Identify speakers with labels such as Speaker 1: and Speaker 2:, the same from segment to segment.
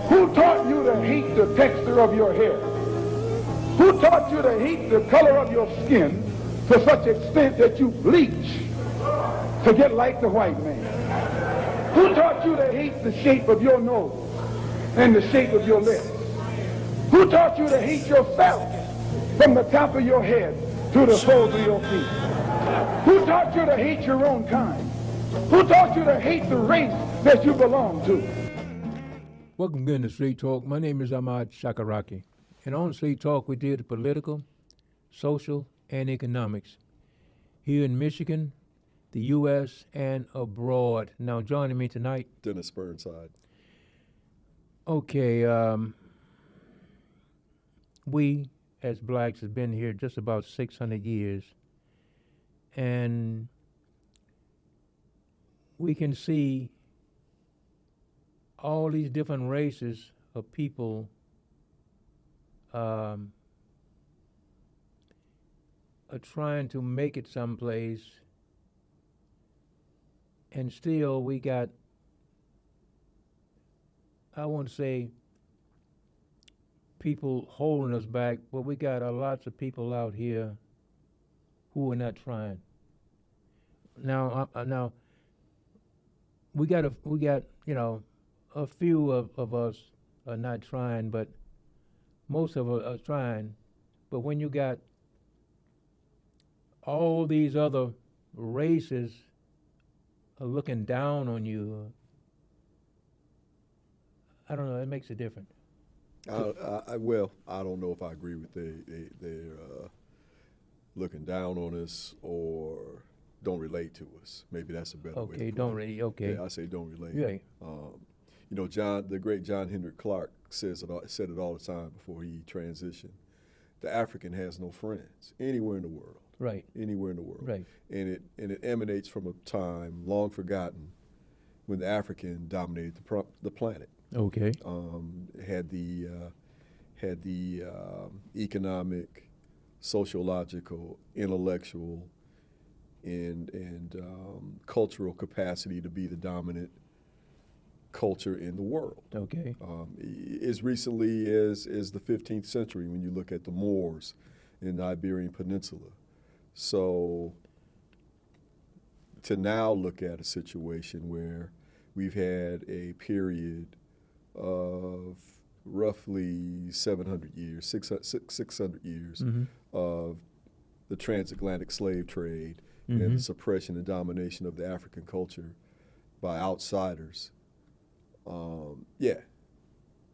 Speaker 1: Who taught you to hate the texture of your hair? Who taught you to hate the color of your skin to such extent that you bleach to get like the white man? Who taught you to hate the shape of your nose and the shape of your lips? Who taught you to hate yourself from the top of your head to the soles of your feet? Who taught you to hate your own kind? Who taught you to hate the race that you belong to?
Speaker 2: Welcome again to Street Talk. My name is Ahmad Shakaraki. And on Street Talk, we deal with political, social, and economics here in Michigan, the U.S., and abroad. Now, joining me tonight,
Speaker 3: Dennis Burnside.
Speaker 2: Okay, we as blacks have been here just about 600 years, and we can see all these different races of people are trying to make it someplace, and still we got, I won't say people holding us back, but we got lots of people out here who are not trying. Now, now we got a few of us are not trying, but most of us are trying. But when you got all these other races are looking down on you, I don't know, it makes a difference.
Speaker 3: Well, I don't know if I agree with they're looking down on us or don't relate to us. Maybe that's a better way.
Speaker 2: Okay, don't really. Okay.
Speaker 3: Yeah, I say don't relate.
Speaker 2: Yeah.
Speaker 3: The great John Henrik Clarke said it all the time before he transitioned. The African has no friends anywhere in the world.
Speaker 2: Right.
Speaker 3: Anywhere in the world.
Speaker 2: Right.
Speaker 3: And it emanates from a time long forgotten when the African dominated the planet.
Speaker 2: Okay.
Speaker 3: Had the economic, sociological, intellectual, and cultural capacity to be the dominant culture in the world.
Speaker 2: Okay.
Speaker 3: As recently as the 15th century, when you look at the Moors in the Iberian Peninsula. So to now look at a situation where we've had a period of roughly 700 years, 600 years of the transatlantic slave trade and the suppression and domination of the African culture by outsiders.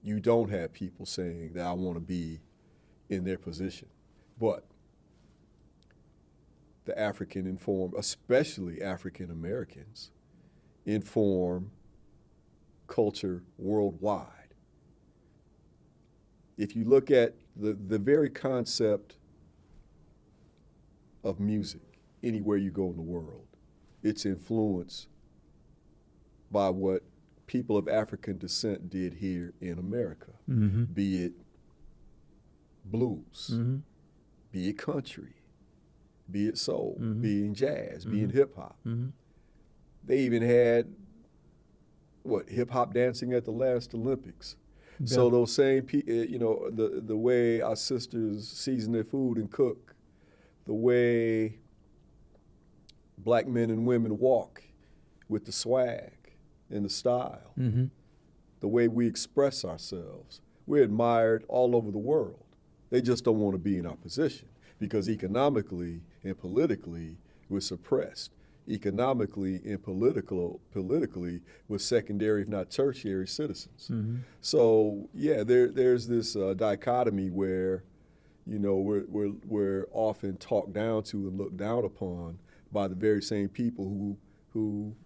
Speaker 3: You don't have people saying that I want to be in their position. But the African inform, especially African Americans, inform culture worldwide. If you look at the very concept of music, anywhere you go in the world, it's influenced by what people of African descent did here in America, be it blues, be it country, be it soul, be it jazz, be it hip hop. They even had hip hop dancing at the last Olympics. Yeah. So those same people, the way our sisters season their food and cook, the way black men and women walk with the swag and the style, the way we express ourselves, we're admired all over the world. They just don't want to be in our position because economically and politically we're suppressed. Economically and politically we're secondary, if not tertiary citizens. So there's this dichotomy where, we're often talked down to and looked down upon by the very same people who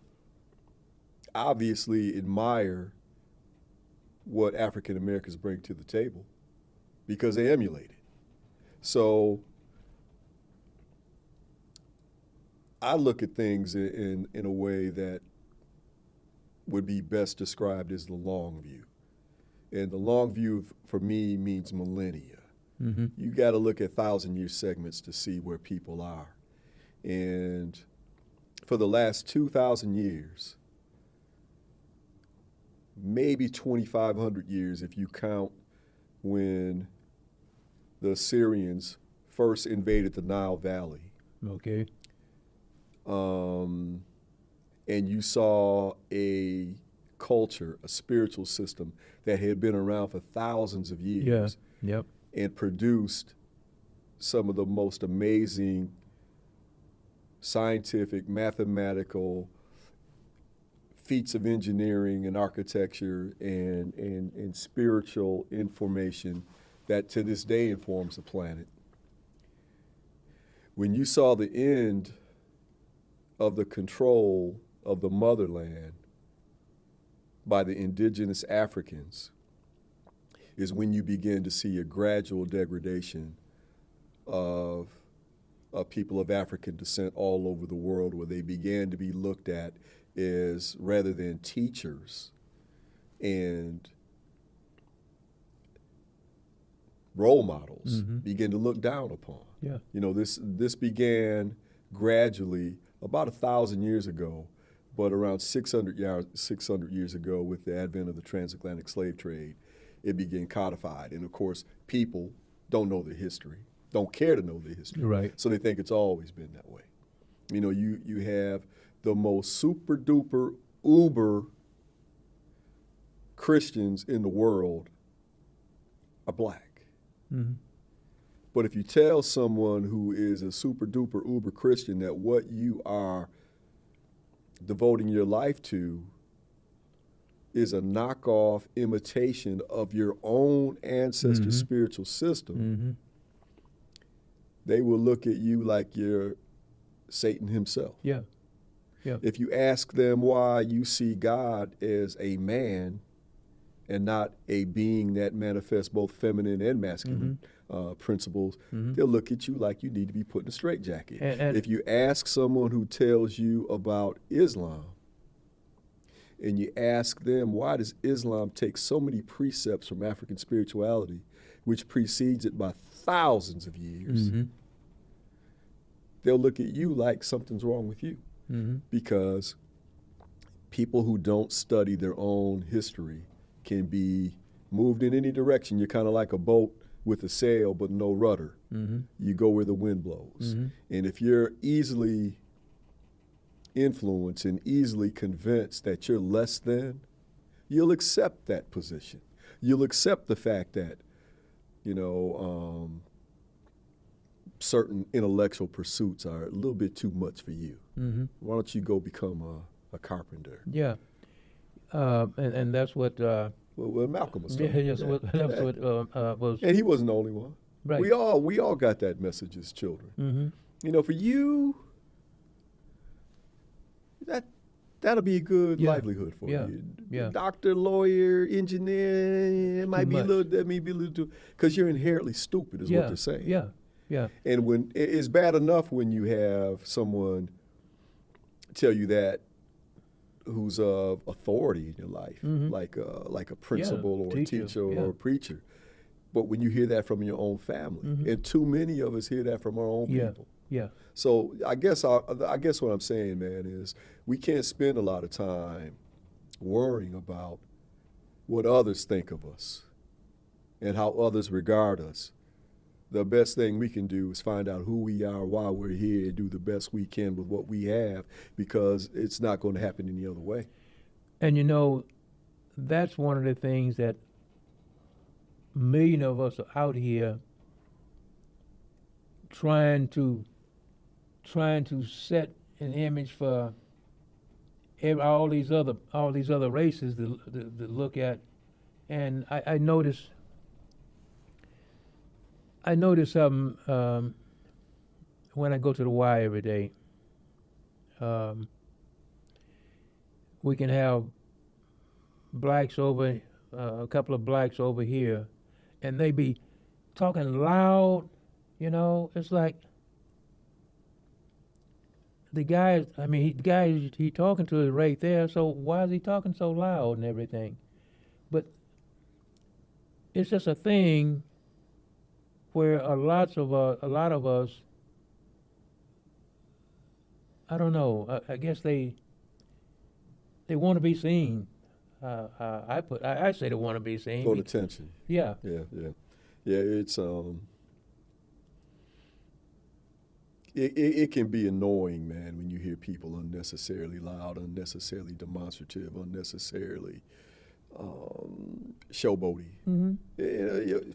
Speaker 3: obviously admire what African Americans bring to the table because they emulate it. So I look at things in a way that would be best described as the long view. And the long view for me means millennia. You got to look at 1,000-year segments to see where people are. And for the last 2,000 years, maybe 2,500 years if you count when the Assyrians first invaded the Nile Valley.
Speaker 2: Okay.
Speaker 3: And you saw a culture, a spiritual system that had been around for thousands of years
Speaker 2: Yeah. Yep.
Speaker 3: and produced some of the most amazing scientific, mathematical feats of engineering and architecture and spiritual information that to this day informs the planet. When you saw the end of the control of the motherland by the indigenous Africans is when you begin to see a gradual degradation of people of African descent all over the world, where they began to be looked at as, rather than teachers and role models, begin to look down upon.
Speaker 2: Yeah.
Speaker 3: You know, this began gradually about 1,000 years ago, but around 600 years ago, with the advent of the transatlantic slave trade, it began codified. And of course, people don't know their history, don't care to know their history.
Speaker 2: Right.
Speaker 3: So they think it's always been that way. You know, you have the most super duper uber Christians in the world are black.
Speaker 2: Mm-hmm.
Speaker 3: But if you tell someone who is a super duper uber Christian that what you are devoting your life to is a knockoff imitation of your own ancestors' spiritual system, they will look at you like you're Satan himself.
Speaker 2: Yeah. Yeah.
Speaker 3: If you ask them why you see God as a man and not a being that manifests both feminine and masculine principles, they'll look at you like you need to be put in a straitjacket.
Speaker 2: And
Speaker 3: if you ask someone who tells you about Islam and you ask them, why does Islam take so many precepts from African spirituality, which precedes it by thousands of years, they'll look at you like something's wrong with you. Because people who don't study their own history can be moved in any direction. You're kind of like a boat with a sail but no rudder. You go where the wind blows. And if you're easily influenced and easily convinced that you're less than, you'll accept that position. You'll accept the fact that, you know, certain intellectual pursuits are a little bit too much for you. Why don't you go become a carpenter?
Speaker 2: Yeah. And that's what.
Speaker 3: Well, Malcolm was
Speaker 2: Yeah,
Speaker 3: talking.
Speaker 2: yes, that's what was.
Speaker 3: And he wasn't the only one.
Speaker 2: Right.
Speaker 3: We all got that message as children. You know, for you, that'll be a good livelihood for you.
Speaker 2: Yeah.
Speaker 3: Doctor, lawyer, engineer, it might be a
Speaker 2: much.
Speaker 3: little. That may be a little too, because you're inherently stupid, is what they're saying.
Speaker 2: Yeah. Yeah.
Speaker 3: And when it's bad enough when you have someone tell you that who's of authority in your life, like a principal or a teacher or a preacher. But when you hear that from your own family, and too many of us hear that from our own people.
Speaker 2: Yeah.
Speaker 3: So I guess what I'm saying, man, is we can't spend a lot of time worrying about what others think of us and how others regard us. The best thing we can do is find out who we are, why we're here, and do the best we can with what we have, because it's not going to happen any other way.
Speaker 2: And you know, that's one of the things that million of us are out here trying to set an image for all these other races to look at. And I notice something when I go to the Y every day. We can have blacks over, a couple of blacks over here, and they be talking loud. You know, it's like the guy. I mean, the guy he talking to is right there. So why is he talking so loud and everything? But it's just a thing where a lot of us, I don't know. I guess they want to be seen. I say the wannabe scene.
Speaker 3: For the attention.
Speaker 2: Yeah.
Speaker 3: Yeah. It's it can be annoying, man, when you hear people unnecessarily loud, unnecessarily demonstrative, unnecessarily showboaty.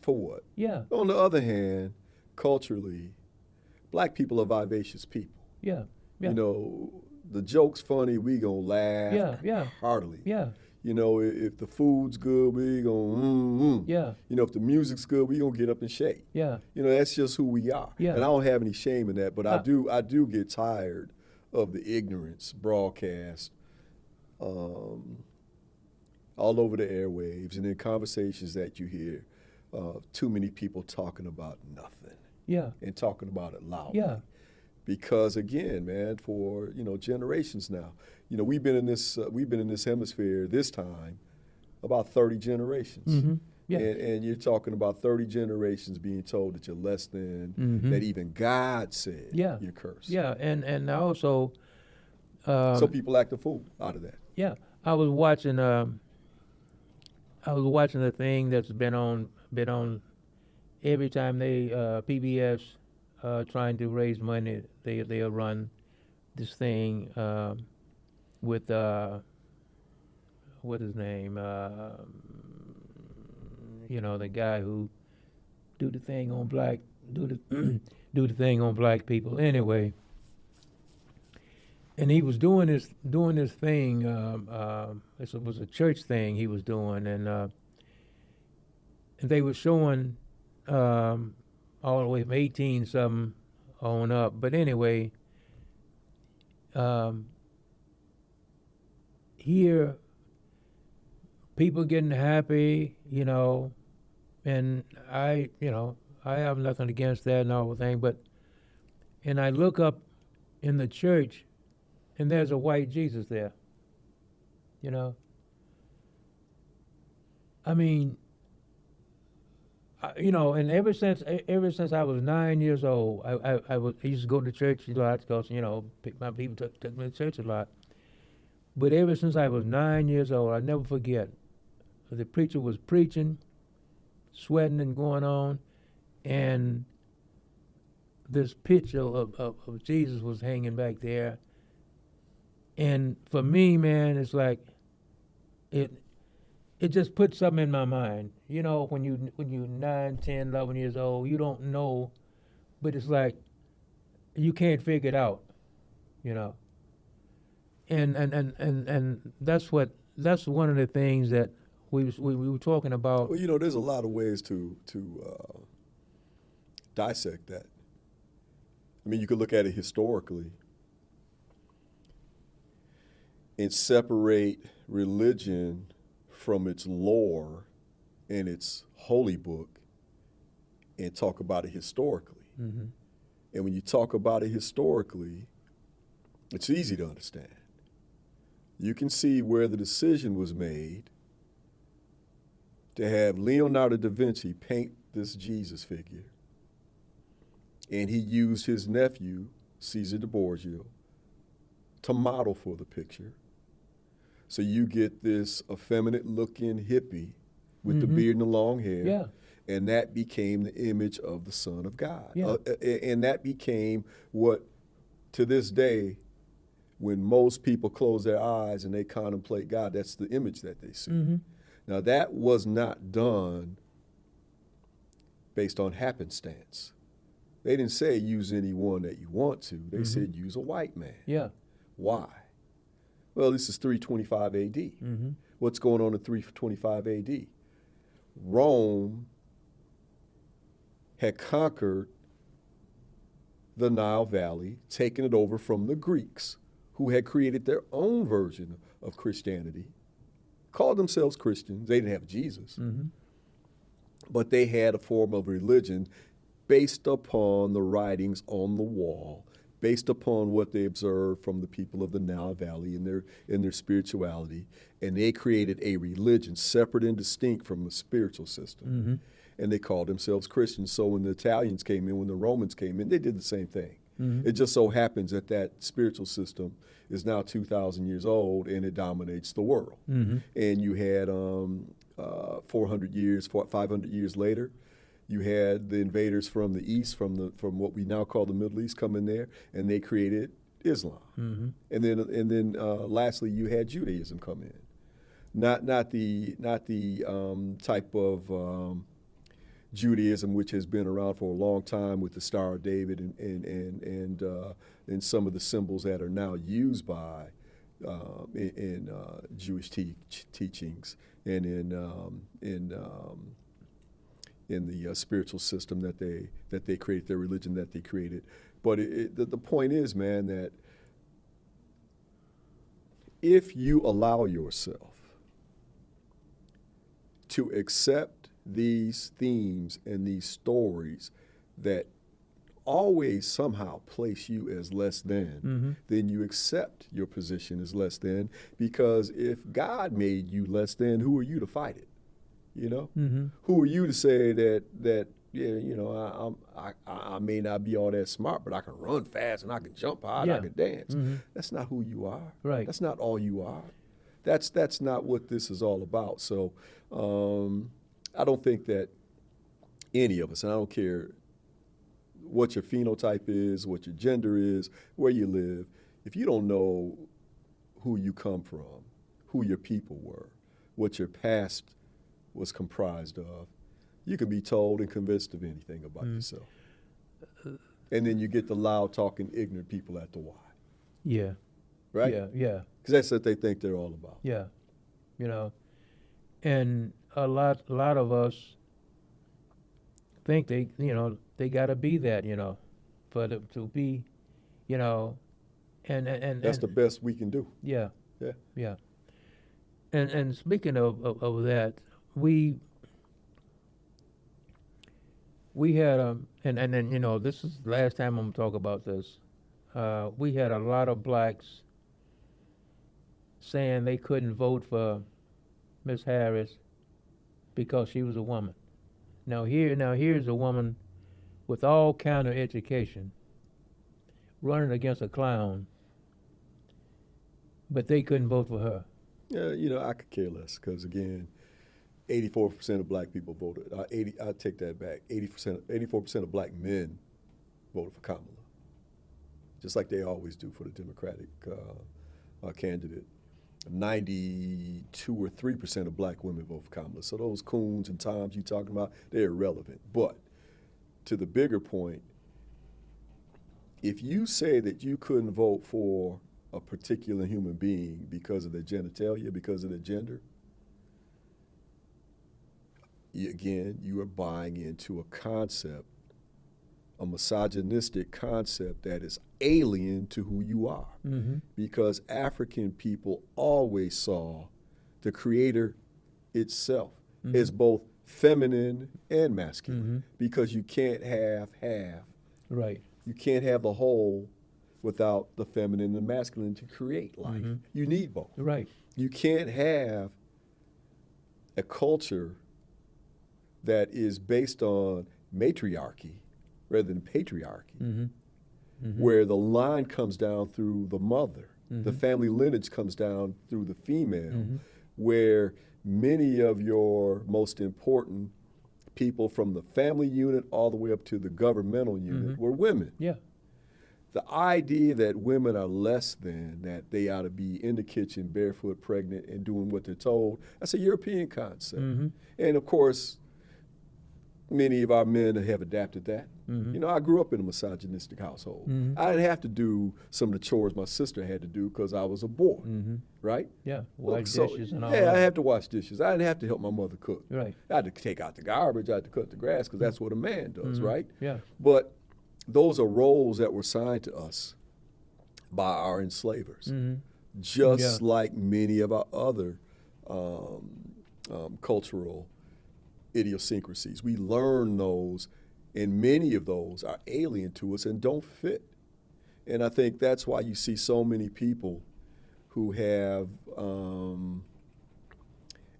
Speaker 3: For what?
Speaker 2: Yeah.
Speaker 3: On the other hand, culturally, black people are vivacious people.
Speaker 2: Yeah. Yeah.
Speaker 3: You know, the joke's funny, we gonna laugh heartily.
Speaker 2: Yeah.
Speaker 3: You know, if the food's good, we gonna
Speaker 2: Yeah.
Speaker 3: You know, if the music's good, we gonna get up and shake.
Speaker 2: Yeah.
Speaker 3: You know, that's just who we are.
Speaker 2: Yeah.
Speaker 3: And I don't have any shame in that, but I do get tired of the ignorance broadcast all over the airwaves and in conversations that you hear. Too many people talking about nothing.
Speaker 2: Yeah.
Speaker 3: And talking about it loudly.
Speaker 2: Yeah.
Speaker 3: Because again, man, for generations now, we've been in this hemisphere this time about 30 generations.
Speaker 2: Mm-hmm. Yeah.
Speaker 3: And you're talking about 30 generations being told that you're less than, that even God said you're cursed.
Speaker 2: Yeah, and also
Speaker 3: so people act a fool out of that.
Speaker 2: Yeah, I was watching a thing that's been on every time they PBS trying to raise money. They'll run this thing with what his name, the guy who do the thing on black people. Anyway, and he was doing this thing. It was a church thing he was doing, and they were showing all the way from 18 something on up. But anyway, here people getting happy, and I have nothing against that and all the thing, and I look up in the church, and there's a white Jesus there. I mean, and ever since I was 9 years old, I used to go to church a lot because my people took me to church a lot. But ever since I was 9 years old, I never forget. The preacher was preaching, sweating and going on, and this picture of Jesus was hanging back there. And for me, man, it's like it just put something in my mind. When you're 9, 10, 11 years old, you don't know, but it's like you can't figure it out, And that's one of the things that we were talking about.
Speaker 3: Well, there's a lot of ways to dissect that. I mean, you could look at it historically and separate religion from its lore and its holy book and talk about it historically.
Speaker 2: Mm-hmm.
Speaker 3: And when you talk about it historically, it's easy to understand. You can see where the decision was made to have Leonardo da Vinci paint this Jesus figure. And he used his nephew, Caesar de Borgia, to model for the picture. So you get this effeminate-looking hippie with the beard and the long hair.
Speaker 2: Yeah.
Speaker 3: And that became the image of the Son of God.
Speaker 2: Yeah.
Speaker 3: And that became what, to this day, when most people close their eyes and they contemplate God, that's the image that they see.
Speaker 2: Mm-hmm.
Speaker 3: Now, that was not done based on happenstance. They didn't say use anyone that you want to. They said use a white man.
Speaker 2: Yeah.
Speaker 3: Why? Well, this is 325 AD.
Speaker 2: Mm-hmm.
Speaker 3: What's going on in 325 AD? Rome had conquered the Nile Valley, taken it over from the Greeks, who had created their own version of Christianity, called themselves Christians. They didn't have Jesus, but they had a form of religion based upon the writings on the wall, based upon what they observed from the people of the Nile Valley in their spirituality, and they created a religion separate and distinct from the spiritual system. And they called themselves Christians. So when the Italians came in, when the Romans came in, they did the same thing. It just so happens that that spiritual system is now 2,000 years old and it dominates the world. And you had 400 years, 500 years later, you had the invaders from the east, from what we now call the Middle East, come in there, and they created Islam. And then lastly, you had Judaism come in. Not the type of Judaism which has been around for a long time with the Star of David and some of the symbols that are now used by in Jewish teachings and in the spiritual system that they created, their religion that they created. But the point is, man, that if you allow yourself to accept these themes and these stories that always somehow place you as less than, then you accept your position as less than, because if God made you less than, who are you to fight it? You know? Who are you to say that yeah, you know, I may not be all that smart, but I can run fast and I can jump high and I can dance. That's not who you are.
Speaker 2: Right.
Speaker 3: That's not all you are. That's not what this is all about. So I don't think that any of us, and I don't care what your phenotype is, what your gender is, where you live, if you don't know who you come from, who your people were, what your past was comprised of, you can be told and convinced of anything about yourself. And then you get the loud talking ignorant people at the Y.
Speaker 2: Yeah.
Speaker 3: Right?
Speaker 2: Yeah.
Speaker 3: Because that's what they think they're all about.
Speaker 2: Yeah. You know, and a lot of us think they got to be that, to be, and
Speaker 3: That's the best we can do.
Speaker 2: Yeah.
Speaker 3: Yeah.
Speaker 2: Yeah. And speaking of that, we had and then this is the last time I'm gonna talk about this. We had a lot of blacks saying they couldn't vote for Miss Harris because she was a woman. Now here's a woman with all kind of education running against a clown, but they couldn't vote for her.
Speaker 3: Yeah, I could care less because, again, 84% of black people voted. I take that back. 84% of black men voted for Kamala, just like they always do for the Democratic candidate. 92 or 3% of black women vote for Kamala. So those coons and toms you're talking about, they're irrelevant. But to the bigger point, if you say that you couldn't vote for a particular human being because of their genitalia, because of their gender, you are buying into a concept, a misogynistic concept that is alien to who you are. Because African people always saw the Creator itself as both feminine and masculine, because you can't have half.
Speaker 2: Right.
Speaker 3: You can't have the whole without the feminine and masculine to create life. You need both.
Speaker 2: Right.
Speaker 3: You can't have a culture that is based on matriarchy rather than patriarchy, where the line comes down through the mother, the family lineage comes down through the female, where many of your most important people from the family unit all the way up to the governmental unit were women.
Speaker 2: Yeah.
Speaker 3: The idea that women are less than, that they ought to be in the kitchen barefoot, pregnant, and doing what they're told, that's a European concept. And of course, many of our men have adapted that. I grew up in a misogynistic household. I didn't have to do some of the chores my sister had to do because I was a boy, right?
Speaker 2: Yeah, wash
Speaker 3: So,
Speaker 2: dishes and all
Speaker 3: yeah,
Speaker 2: that.
Speaker 3: I had to wash dishes. I didn't have to help my mother cook.
Speaker 2: Right.
Speaker 3: I had to take out the garbage. I had to cut the grass because that's what a man does, right?
Speaker 2: Yeah.
Speaker 3: But those are roles that were assigned to us by our enslavers, just like many of our other cultural idiosyncrasies. We learn those, and many of those are alien to us and don't fit. And I think that's why you see so many people who have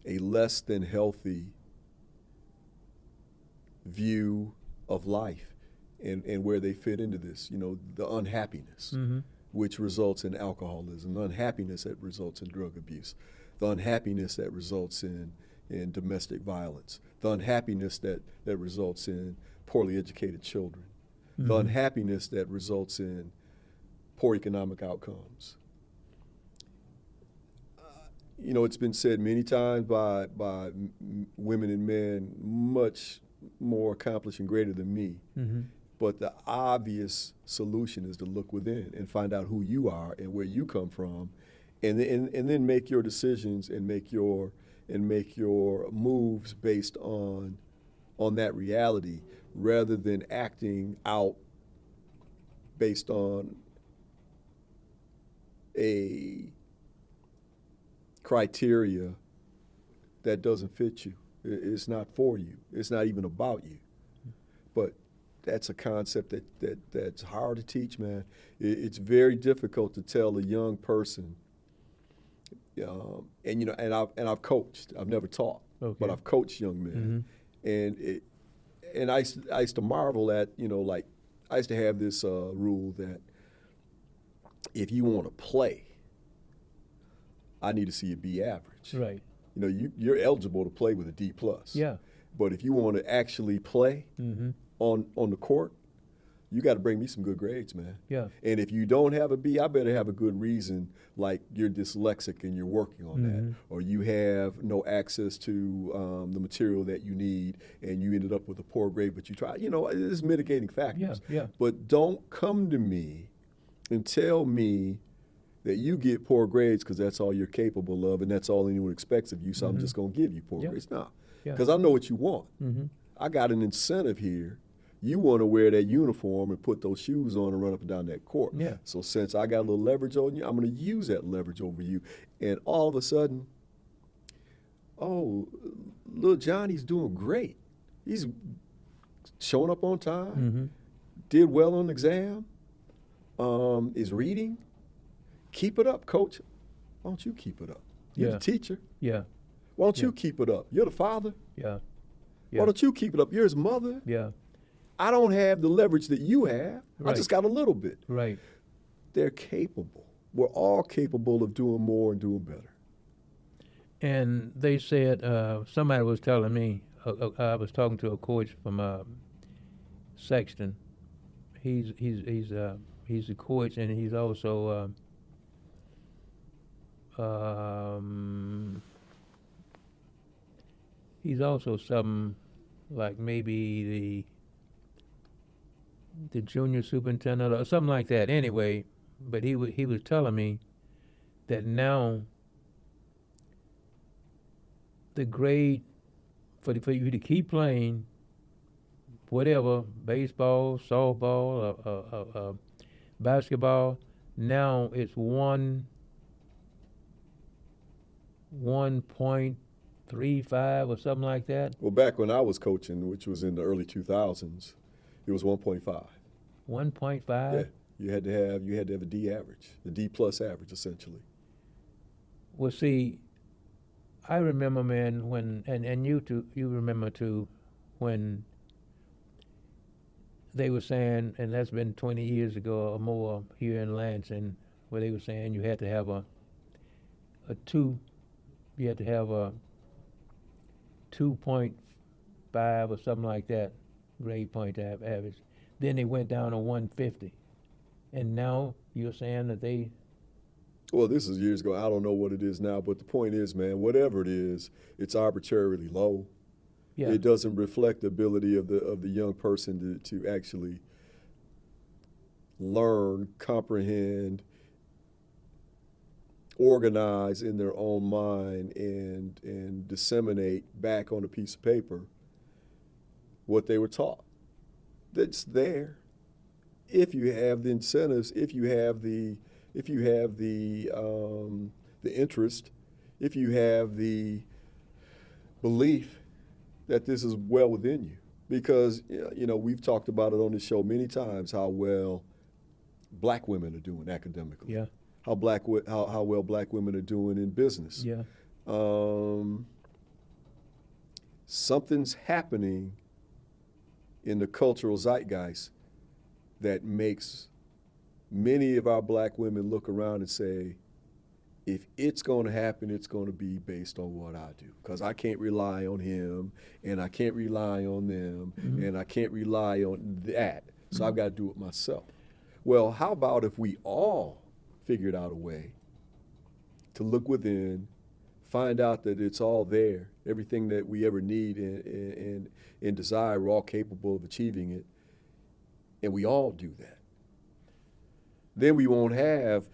Speaker 3: a less than healthy view of life. and where they fit into this. You know, the unhappiness, which results in alcoholism, the unhappiness that results in drug abuse, the unhappiness that results in domestic violence, the unhappiness that results in poorly educated children, the unhappiness that results in poor economic outcomes. You know, it's been said many times by women and men much more accomplished and greater than me. But the obvious solution is to look within and find out who you are and where you come from, and then make your decisions and make your moves based on that reality, rather than acting out based on a criteria that doesn't fit you. It's not for you. It's not even about you. But that's a concept that's hard to teach, man. It's very difficult to tell a young person. And you know, and I've coached. I've never taught, but I've coached young men, and I used to marvel at, you know, like I used to have this rule that if you want to play, I need to see you be average.
Speaker 2: Right.
Speaker 3: You know, you're eligible to play with a D+.
Speaker 2: Yeah.
Speaker 3: But if you want to actually play on the court, you got to bring me some good grades, man.
Speaker 2: Yeah.
Speaker 3: And if you don't have a B, I better have a good reason, like you're dyslexic and you're working on that, or you have no access to the material that you need and you ended up with a poor grade, but you try. You know, it's mitigating factors.
Speaker 2: Yeah.
Speaker 3: But don't come to me and tell me that you get poor grades because that's all you're capable of and that's all anyone expects of you, so I'm just going to give you poor grades. No, because I know what you want. I got an incentive here. You want to wear that uniform and put those shoes on and run up and down that court.
Speaker 2: Yeah.
Speaker 3: So since I got a little leverage on you, I'm going to use that leverage over you. And all of a sudden, oh, little Johnny's doing great. He's showing up on time, did well on the exam, is reading. Keep it up, coach. Why don't you keep it up? You're the teacher.
Speaker 2: Yeah.
Speaker 3: Why don't you keep it up? You're the father.
Speaker 2: Yeah.
Speaker 3: Why don't you keep it up? You're his mother.
Speaker 2: Yeah.
Speaker 3: I don't have the leverage that you have.
Speaker 2: Right.
Speaker 3: I just got a little bit.
Speaker 2: Right.
Speaker 3: They're capable. We're all capable of doing more and doing better.
Speaker 2: And they said, somebody was telling me, I was talking to a coach from Sexton. He's a coach, and he's also something like maybe the junior superintendent or something like that. Anyway, but he was telling me that now the grade for you to keep playing whatever, baseball, softball, basketball, now it's 1.35 or something like that.
Speaker 3: Well, back when I was coaching, which was in the early 2000s, it was 1.5.
Speaker 2: 1.5?
Speaker 3: Yeah, you had to have a D average, the D+ average, essentially.
Speaker 2: Well, see, I remember, man, when and you remember too, when they were saying, and that's been 20 years ago or more here in Lansing, where they were saying you had to have a 2. You had to have a 2.5 or something like that grade point average. Then they went down to 150, and now you're saying that they.
Speaker 3: Well, this is years ago. I don't know what it is now, but the point is, man, whatever it is, it's arbitrarily low.
Speaker 2: Yeah.
Speaker 3: It doesn't reflect the ability of the young person to actually learn, comprehend, organize in their own mind, and disseminate back on a piece of paper what they were taught. That's there. If you have the incentives, if you have the interest, if you have the belief that this is well within you. Because, you know, we've talked about it on this show many times, how well black women are doing academically.
Speaker 2: Yeah.
Speaker 3: How well black women are doing in business.
Speaker 2: Yeah.
Speaker 3: Something's happening in the cultural zeitgeist that makes many of our black women look around and say, if it's going to happen, it's going to be based on what I do. Because I can't rely on him, and I can't rely on them, and I can't rely on that. So I've got to do it myself. Well, how about if we all figured out a way to look within, find out that it's all there, everything that we ever need and desire, we're all capable of achieving it, and we all do that. Then we won't have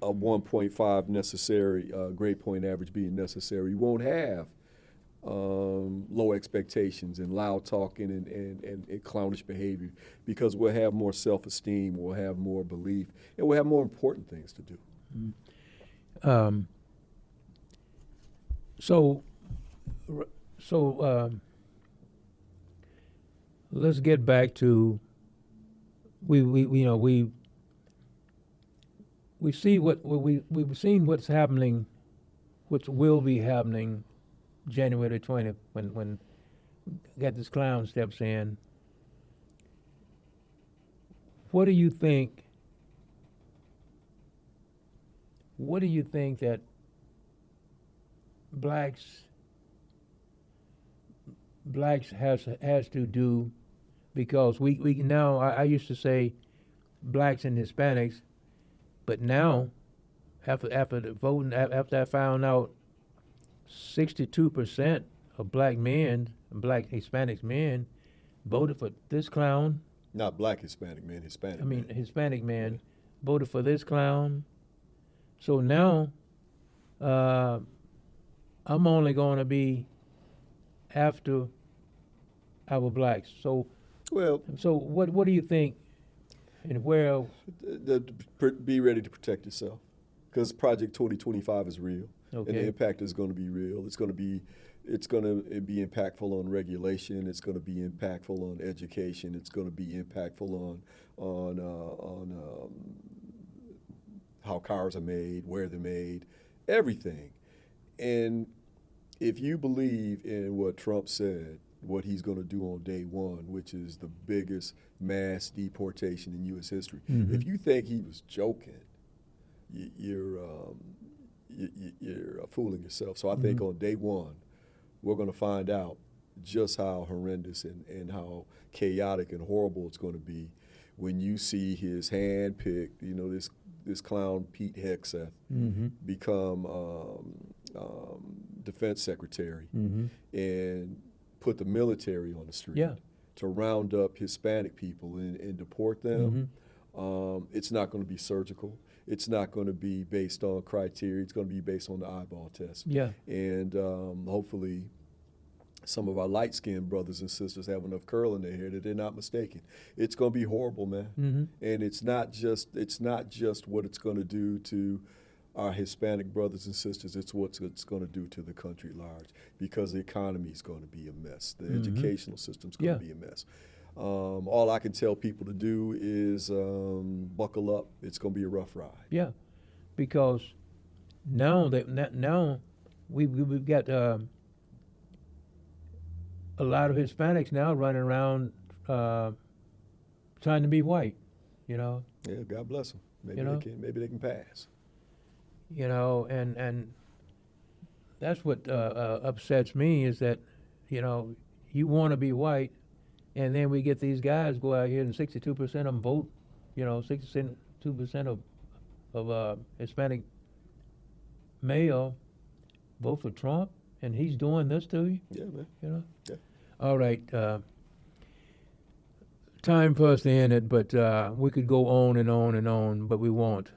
Speaker 3: a 1.5 necessary, grade point average being necessary. We won't have low expectations and loud talking and clownish behavior, because we'll have more self-esteem, we'll have more belief, and we'll have more important things to do.
Speaker 2: Let's get back to we've seen what's happening, what will be happening January 20th when got this clown steps in. What do you think? What do you think that blacks has to do? Because we now, I used to say blacks and Hispanics, but now after the voting, after I found out 62% of black men, black Hispanic men, voted for this clown.
Speaker 3: Not black Hispanic men, Hispanic.
Speaker 2: I mean,
Speaker 3: men.
Speaker 2: Hispanic men voted for this clown. So now, I'm only going to be after our blacks. So what do you think? And where?
Speaker 3: Be ready to protect yourself, because Project 2025 is real, and the impact is going to be real. It's going to be impactful on regulation. It's going to be impactful on education. It's going to be impactful on how cars are made, where they're made, everything. And if you believe in what Trump said, what he's going to do on day one, which is the biggest mass deportation in U.S. history, if you think he was joking, you're fooling yourself. So I think on day one, we're going to find out just how horrendous and how chaotic and horrible it's going to be when you see his hand-picked, this clown Pete Hegseth become defense secretary and put the military on the street to round up Hispanic people and deport them. It's not going to be surgical. It's not going to be based on criteria. It's going to be based on the eyeball test. And hopefully some of our light-skinned brothers and sisters have enough curl in their hair that they're not mistaken. It's going to be horrible, man. And it's not just what it's going to do to our Hispanic brothers and sisters. It's what it's going to do to the country at large, because the economy is going to be a mess. The educational system's going to be a mess. All I can tell people to do is buckle up. It's going to be a rough ride.
Speaker 2: Yeah, because now we've got a lot of Hispanics now running around trying to be white. Yeah,
Speaker 3: God bless them. Maybe they can pass. And that's what upsets me, is that you want to be white. And then we get these guys go out here and 62% of them vote, 62% of Hispanic male vote for Trump, and he's doing this to you? Yeah, man. Yeah.
Speaker 2: All right. Time for us to end it, but we could go on and on and on, but we won't.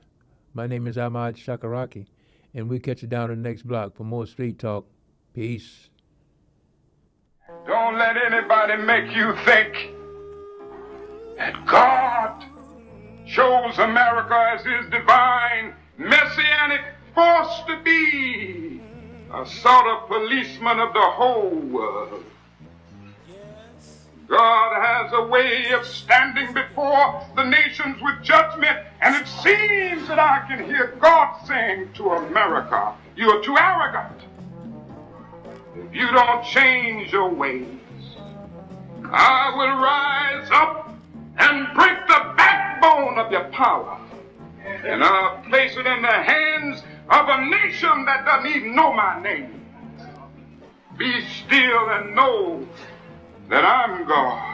Speaker 2: My name is Ahmad Shakaraki, and we'll catch you down in the next block for more Street Talk. Peace.
Speaker 1: Don't let anybody make you think that God chose America as his divine messianic force to be a sort of policeman of the whole world. God has a way of standing before the nations with judgment, and it seems that I can hear God saying to America, "You are too arrogant. If you don't change your ways, I will rise up and break the backbone of your power. And I'll place it in the hands of a nation that doesn't even know my name. Be still and know that I'm God.